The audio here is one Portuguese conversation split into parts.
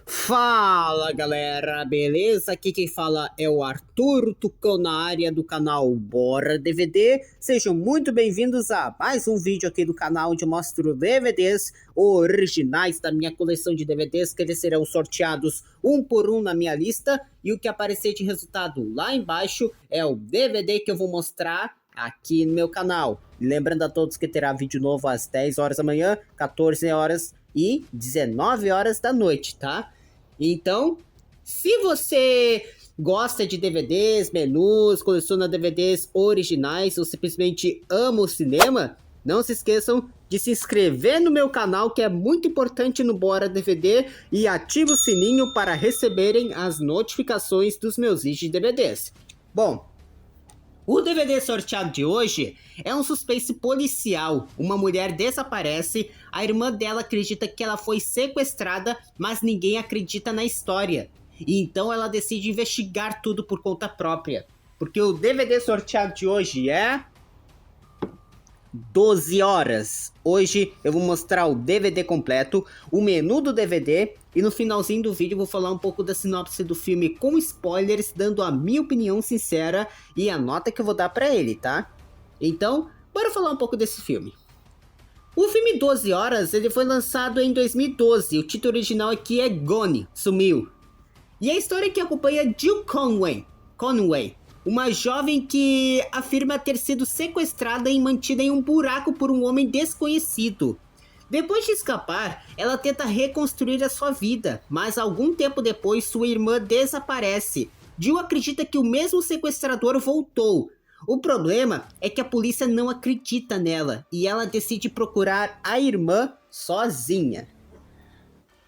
Fala galera, beleza? Aqui quem fala é o Arthur Tucão na área do canal Bora DVD. Sejam muito bem-vindos a mais um vídeo aqui do canal onde eu mostro DVDs originais da minha coleção de DVDs, que eles serão sorteados um por um na minha lista. E o que aparecer de resultado lá embaixo é o DVD que eu vou mostrar aqui no meu canal. Lembrando a todos que terá vídeo novo às 10 horas da manhã, 14 horas e 19 horas da noite, tá? Então, se você gosta de DVDs, menus, coleciona DVDs originais ou simplesmente ama o cinema, não se esqueçam de se inscrever no meu canal, que é muito importante no Bora DVD, e ative o sininho para receberem as notificações dos meus vídeos de DVDs. Bom, o DVD sorteado de hoje é um suspense policial. Uma mulher desaparece, a irmã dela acredita que ela foi sequestrada, mas ninguém acredita na história. E então ela decide investigar tudo por conta própria. Porque o DVD sorteado de hoje é 12 horas. Hoje eu vou mostrar o DVD completo, o menu do DVD e no finalzinho do vídeo eu vou falar um pouco da sinopse do filme com spoilers, dando a minha opinião sincera e a nota que eu vou dar pra ele, tá? Então, bora falar um pouco desse filme. O filme 12 horas ele foi lançado em 2012, o título original aqui é Gone, Sumiu. E a história que acompanha Jill Conway, uma jovem que afirma ter sido sequestrada e mantida em um buraco por um homem desconhecido. Depois de escapar, ela tenta reconstruir a sua vida, mas algum tempo depois sua irmã desaparece. Jill acredita que o mesmo sequestrador voltou. O problema é que a polícia não acredita nela e ela decide procurar a irmã sozinha.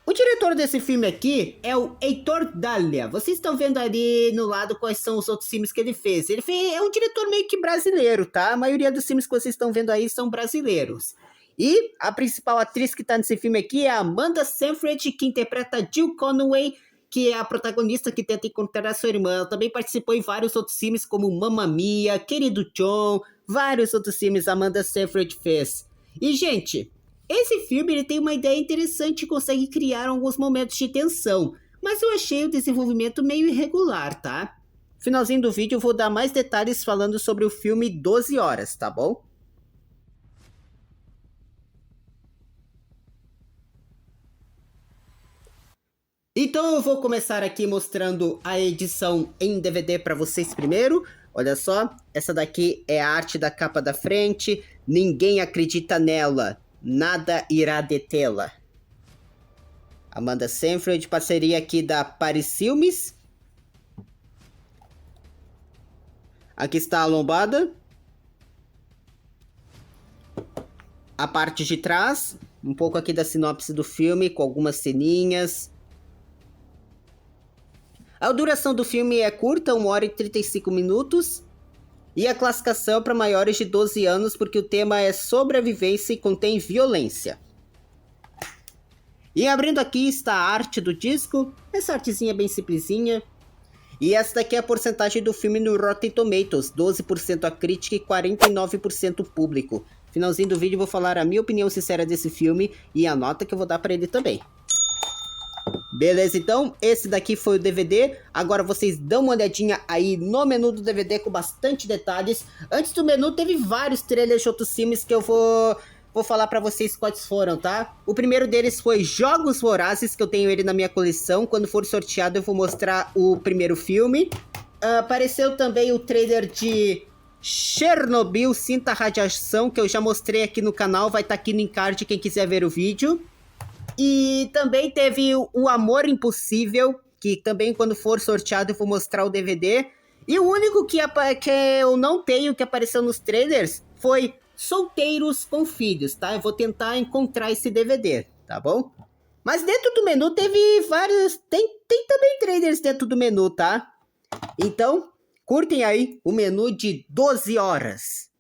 O diretor desse filme aqui é o Heitor Dália. Vocês estão vendo ali no lado quais são os outros filmes que ele fez. É um diretor meio que brasileiro, tá? A maioria dos filmes que vocês estão vendo aí são brasileiros. E a principal atriz que tá nesse filme aqui é a Amanda Seyfried, que interpreta Jill Conway, que é a protagonista que tenta encontrar a sua irmã. Ela também participou em vários outros filmes, como Mamma Mia, Querido John, vários outros filmes a Amanda Seyfried fez. E, gente, esse filme ele tem uma ideia interessante e consegue criar alguns momentos de tensão, mas eu achei o desenvolvimento meio irregular, tá? Finalzinho do vídeo eu vou dar mais detalhes falando sobre o filme 12 horas, tá bom? Então eu vou começar aqui mostrando a edição em DVD para vocês primeiro. Olha só, essa daqui é a arte da capa da frente. Ninguém acredita nela, nada irá detê-la. Amanda Seyfried, parceria aqui da Paris Filmes. Aqui está a lombada. A parte de trás, um pouco aqui da sinopse do filme, com algumas ceninhas. A duração do filme é curta, 1 hora e 35 minutos. E a classificação para maiores de 12 anos, porque o tema é sobrevivência e contém violência. E abrindo aqui está a arte do disco. Essa artezinha bem simplesinha. E essa daqui é a porcentagem do filme no Rotten Tomatoes, 12% a crítica e 49% o público. Finalzinho do vídeo eu vou falar a minha opinião sincera desse filme e a nota que eu vou dar pra ele também. Beleza, então, esse daqui foi o DVD. Agora vocês dão uma olhadinha aí no menu do DVD com bastante detalhes. Antes do menu teve vários trailers de outros filmes que eu vou falar pra vocês quais foram, tá? O primeiro deles foi Jogos Vorazes, que eu tenho ele na minha coleção. Quando for sorteado eu vou mostrar o primeiro filme. Apareceu também o trailer de Chernobyl, Sinta a Radiação, que eu já mostrei aqui no canal. Vai estar aqui no encarte quem quiser ver o vídeo. E também teve o Amor Impossível, que também quando for sorteado eu vou mostrar o DVD. E o único que eu não tenho que apareceu nos trailers foi Solteiros com Filhos, tá? Eu vou tentar encontrar esse DVD, tá bom? Mas dentro do menu teve vários... Tem também trailers dentro do menu, tá? Então, curtem aí o menu de 12 horas.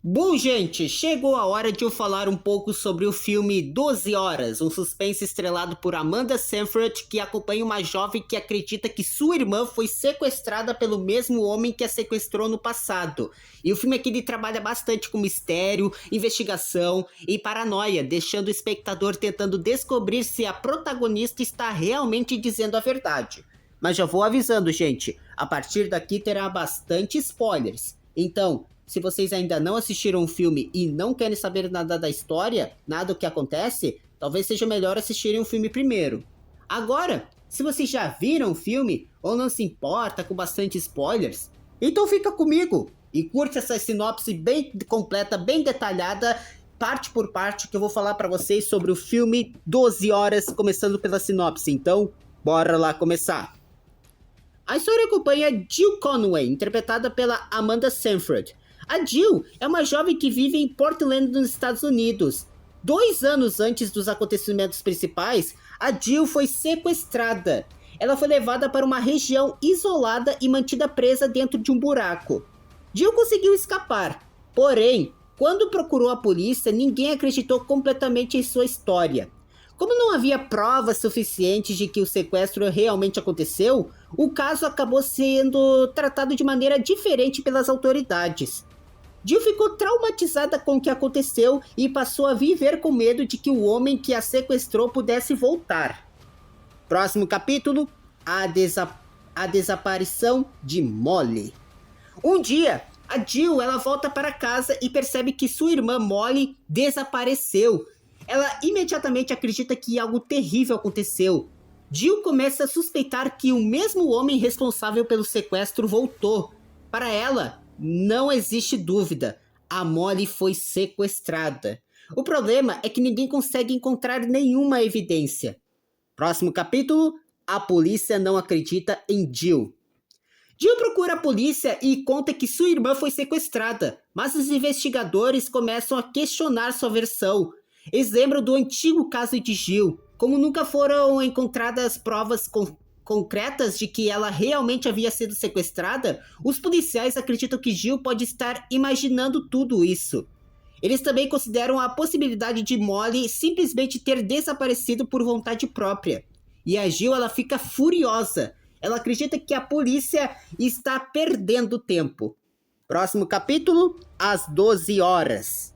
Bom, gente, chegou a hora de eu falar um pouco sobre o filme 12 Horas, um suspense estrelado por Amanda Seyfried, que acompanha uma jovem que acredita que sua irmã foi sequestrada pelo mesmo homem que a sequestrou no passado. E o filme aqui ele trabalha bastante com mistério, investigação e paranoia, deixando o espectador tentando descobrir se a protagonista está realmente dizendo a verdade. Mas já vou avisando, gente, a partir daqui terá bastante spoilers. Então, se vocês ainda não assistiram o filme e não querem saber nada da história, nada do que acontece, talvez seja melhor assistirem o filme primeiro. Agora, se vocês já viram o filme ou não se importa com bastante spoilers, então fica comigo e curte essa sinopse bem completa, bem detalhada, parte por parte, que eu vou falar pra vocês sobre o filme 12 Horas, começando pela sinopse. Então, bora lá começar. A história acompanha Jill Conway, interpretada pela Amanda Seyfried. A Jill é uma jovem que vive em Portland, nos Estados Unidos. 2 anos antes dos acontecimentos principais, a Jill foi sequestrada. Ela foi levada para uma região isolada e mantida presa dentro de um buraco. Jill conseguiu escapar, porém, quando procurou a polícia, ninguém acreditou completamente em sua história. Como não havia provas suficientes de que o sequestro realmente aconteceu, o caso acabou sendo tratado de maneira diferente pelas autoridades. Jill ficou traumatizada com o que aconteceu e passou a viver com medo de que o homem que a sequestrou pudesse voltar. Próximo capítulo, a desaparição de Molly. Um dia, a Jill ela volta para casa e percebe que sua irmã Molly desapareceu. Ela imediatamente acredita que algo terrível aconteceu. Jill começa a suspeitar que o mesmo homem responsável pelo sequestro voltou. Para ela, não existe dúvida, a Molly foi sequestrada. O problema é que ninguém consegue encontrar nenhuma evidência. Próximo capítulo, a polícia não acredita em Jill. Jill procura a polícia e conta que sua irmã foi sequestrada, mas os investigadores começam a questionar sua versão. Eles lembram do antigo caso de Jill. Como nunca foram encontradas provas concretas de que ela realmente havia sido sequestrada, os policiais acreditam que Jill pode estar imaginando tudo isso. Eles também consideram a possibilidade de Molly simplesmente ter desaparecido por vontade própria. E a Jill ela fica furiosa. Ela acredita que a polícia está perdendo tempo. Próximo capítulo, às 12 horas.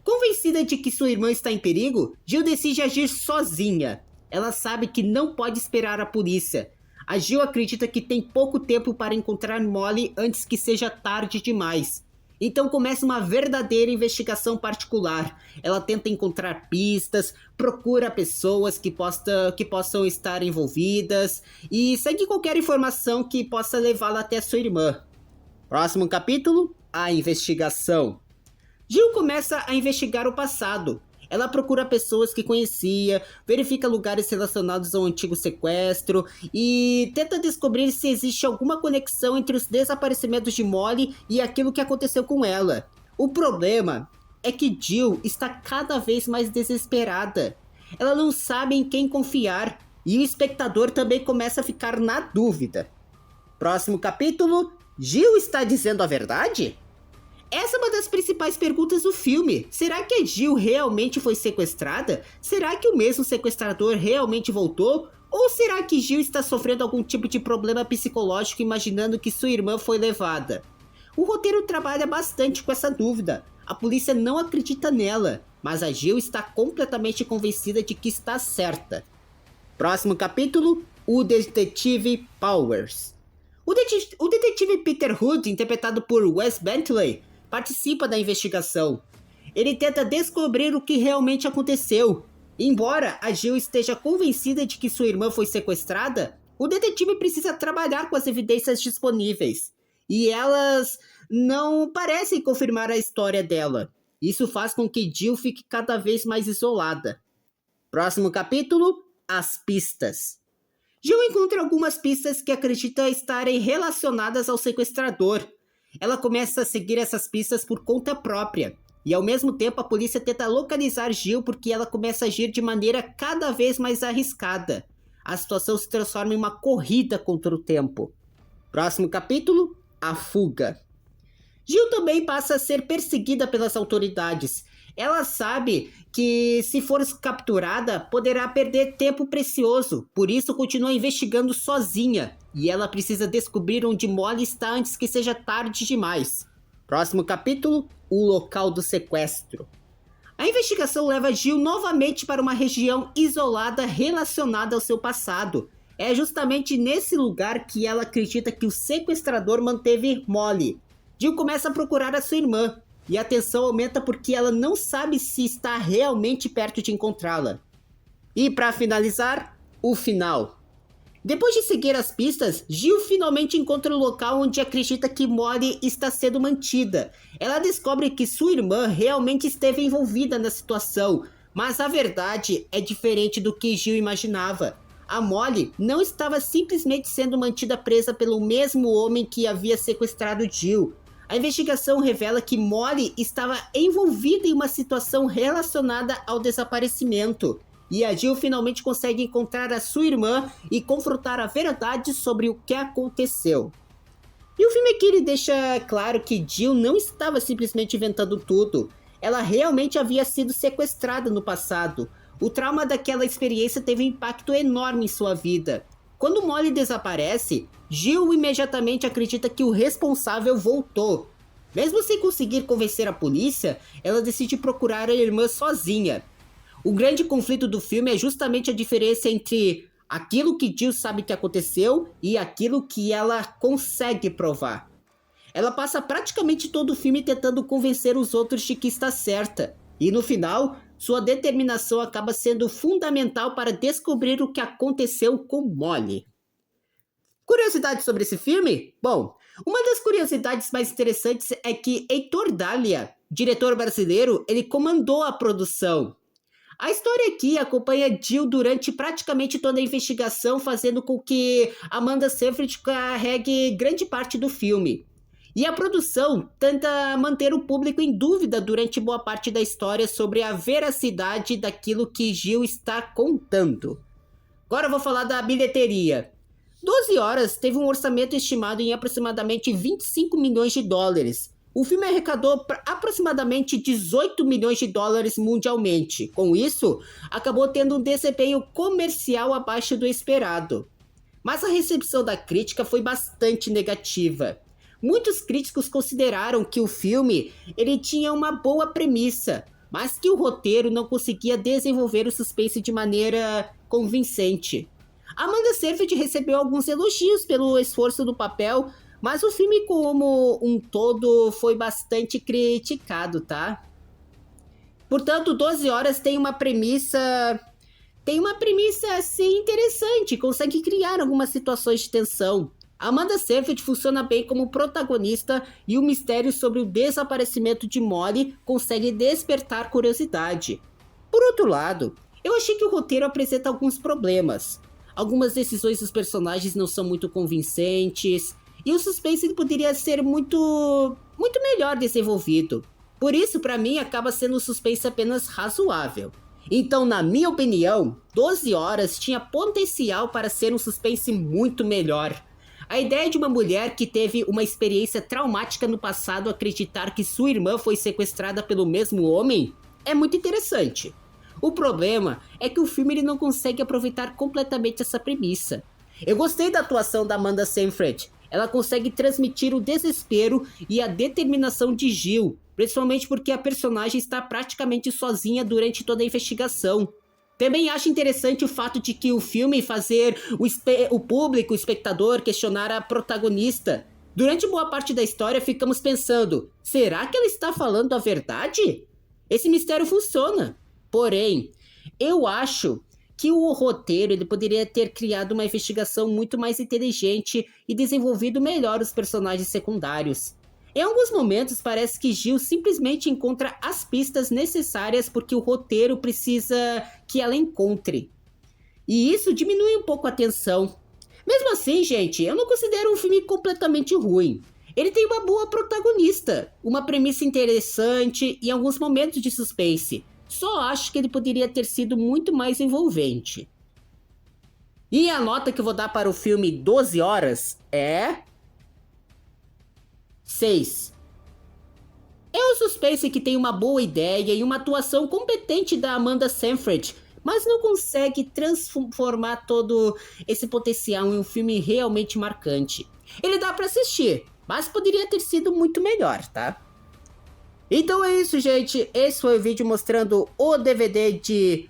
Convencida de que sua irmã está em perigo, Jill decide agir sozinha. Ela sabe que não pode esperar a polícia. A Jill acredita que tem pouco tempo para encontrar Molly antes que seja tarde demais. Então começa uma verdadeira investigação particular. Ela tenta encontrar pistas, procura pessoas que possam estar envolvidas e segue qualquer informação que possa levá-la até sua irmã. Próximo capítulo, a investigação. Jill começa a investigar o passado. Ela procura pessoas que conhecia, verifica lugares relacionados ao antigo sequestro e tenta descobrir se existe alguma conexão entre os desaparecimentos de Molly e aquilo que aconteceu com ela. O problema é que Jill está cada vez mais desesperada. Ela não sabe em quem confiar e o espectador também começa a ficar na dúvida. Próximo capítulo, Jill está dizendo a verdade? Essa é uma das principais perguntas do filme. Será que a Jill realmente foi sequestrada? Será que o mesmo sequestrador realmente voltou? Ou será que Jill está sofrendo algum tipo de problema psicológico imaginando que sua irmã foi levada? O roteiro trabalha bastante com essa dúvida. A polícia não acredita nela, mas a Jill está completamente convencida de que está certa. Próximo capítulo, o detetive Powers. O detetive Peter Hood, interpretado por Wes Bentley, participa da investigação. Ele tenta descobrir o que realmente aconteceu. Embora a Jill esteja convencida de que sua irmã foi sequestrada, o detetive precisa trabalhar com as evidências disponíveis. E elas não parecem confirmar a história dela. Isso faz com que Jill fique cada vez mais isolada. Próximo capítulo, as pistas. Jill encontra algumas pistas que acredita estarem relacionadas ao sequestrador. Ela começa a seguir essas pistas por conta própria. E ao mesmo tempo a polícia tenta localizar Jill porque ela começa a agir de maneira cada vez mais arriscada. A situação se transforma em uma corrida contra o tempo. Próximo capítulo, a fuga. Jill também passa a ser perseguida pelas autoridades. Ela sabe que, se for capturada, poderá perder tempo precioso, por isso continua investigando sozinha, e ela precisa descobrir onde Molly está antes que seja tarde demais. Próximo capítulo, o local do sequestro. A investigação leva Jill novamente para uma região isolada relacionada ao seu passado. É justamente nesse lugar que ela acredita que o sequestrador manteve Molly. Jill começa a procurar a sua irmã, e a tensão aumenta porque ela não sabe se está realmente perto de encontrá-la. E para finalizar, o final. Depois de seguir as pistas, Jill finalmente encontra o local onde acredita que Molly está sendo mantida. Ela descobre que sua irmã realmente esteve envolvida na situação, mas a verdade é diferente do que Jill imaginava. A Molly não estava simplesmente sendo mantida presa pelo mesmo homem que havia sequestrado Jill. A investigação revela que Molly estava envolvida em uma situação relacionada ao desaparecimento. E a Jill finalmente consegue encontrar a sua irmã e confrontar a verdade sobre o que aconteceu. E o filme aqui ele deixa claro que Jill não estava simplesmente inventando tudo. Ela realmente havia sido sequestrada no passado. O trauma daquela experiência teve um impacto enorme em sua vida. Quando Molly desaparece, Jill imediatamente acredita que o responsável voltou. Mesmo sem conseguir convencer a polícia, ela decide procurar a irmã sozinha. O grande conflito do filme é justamente a diferença entre aquilo que Jill sabe que aconteceu e aquilo que ela consegue provar. Ela passa praticamente todo o filme tentando convencer os outros de que está certa, e no final, sua determinação acaba sendo fundamental para descobrir o que aconteceu com Molly. Curiosidade sobre esse filme? Bom, uma das curiosidades mais interessantes é que Heitor Dália, diretor brasileiro, ele comandou a produção. A história aqui acompanha Jill durante praticamente toda a investigação, fazendo com que Amanda Seyfried carregue grande parte do filme. E a produção tenta manter o público em dúvida durante boa parte da história sobre a veracidade daquilo que Jill está contando. Agora eu vou falar da bilheteria. 12 Horas teve um orçamento estimado em aproximadamente 25 milhões de dólares. O filme arrecadou aproximadamente 18 milhões de dólares mundialmente. Com isso, acabou tendo um desempenho comercial abaixo do esperado. Mas a recepção da crítica foi bastante negativa. Muitos críticos consideraram que o filme ele tinha uma boa premissa, mas que o roteiro não conseguia desenvolver o suspense de maneira convincente. Amanda Seyfried recebeu alguns elogios pelo esforço do papel, mas o filme como um todo foi bastante criticado, tá? Portanto, 12 Horas tem uma premissa assim interessante, consegue criar algumas situações de tensão. Amanda Seyfried funciona bem como protagonista e o mistério sobre o desaparecimento de Molly consegue despertar curiosidade. Por outro lado, eu achei que o roteiro apresenta alguns problemas. Algumas decisões dos personagens não são muito convincentes e o suspense poderia ser muito melhor desenvolvido. Por isso, para mim, acaba sendo um suspense apenas razoável. Então, na minha opinião, 12 Horas tinha potencial para ser um suspense muito melhor. A ideia de uma mulher que teve uma experiência traumática no passado acreditar que sua irmã foi sequestrada pelo mesmo homem é muito interessante. O problema é que o filme ele não consegue aproveitar completamente essa premissa. Eu gostei da atuação da Amanda Seyfried. Ela consegue transmitir o desespero e a determinação de Jill, principalmente porque a personagem está praticamente sozinha durante toda a investigação. Também acho interessante o fato de que o filme fazer o público, o espectador, questionar a protagonista. Durante boa parte da história ficamos pensando, será que ela está falando a verdade? Esse mistério funciona. Porém, eu acho que o roteiro ele poderia ter criado uma investigação muito mais inteligente e desenvolvido melhor os personagens secundários. Em alguns momentos parece que Jill simplesmente encontra as pistas necessárias porque o roteiro precisa que ela encontre. E isso diminui um pouco a tensão. Mesmo assim, gente, eu não considero um filme completamente ruim. Ele tem uma boa protagonista, uma premissa interessante e alguns momentos de suspense. Só acho que ele poderia ter sido muito mais envolvente. E a nota que eu vou dar para o filme 12 Horas é 6. Eu suspeito que tem uma boa ideia e uma atuação competente da Amanda Seyfried, mas não consegue transformar todo esse potencial em um filme realmente marcante. Ele dá pra assistir, mas poderia ter sido muito melhor, tá? Então é isso, gente. Esse foi o vídeo mostrando o DVD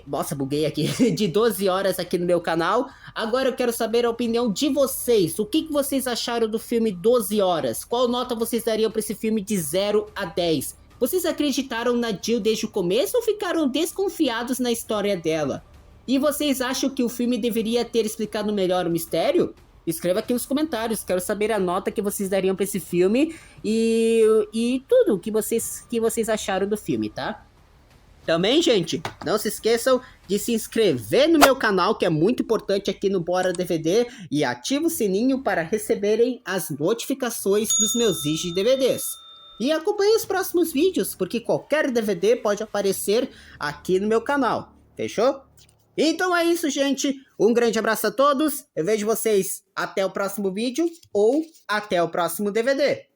Nossa, buguei aqui. De 12 horas aqui no meu canal. Agora eu quero saber a opinião de vocês. O que vocês acharam do filme 12 horas? Qual nota vocês dariam para esse filme de 0 a 10? Vocês acreditaram na Jill desde o começo ou ficaram desconfiados na história dela? E vocês acham que o filme deveria ter explicado melhor o mistério? Escreva aqui nos comentários, quero saber a nota que vocês dariam para esse filme e tudo que vocês acharam do filme, tá? Também, gente, não se esqueçam de se inscrever no meu canal, que é muito importante aqui no Bora DVD, e ativa o sininho para receberem as notificações dos meus vídeos de DVDs. E acompanhe os próximos vídeos, porque qualquer DVD pode aparecer aqui no meu canal, fechou? Então é isso, gente. Um grande abraço a todos. Eu vejo vocês até o próximo vídeo ou até o próximo DVD.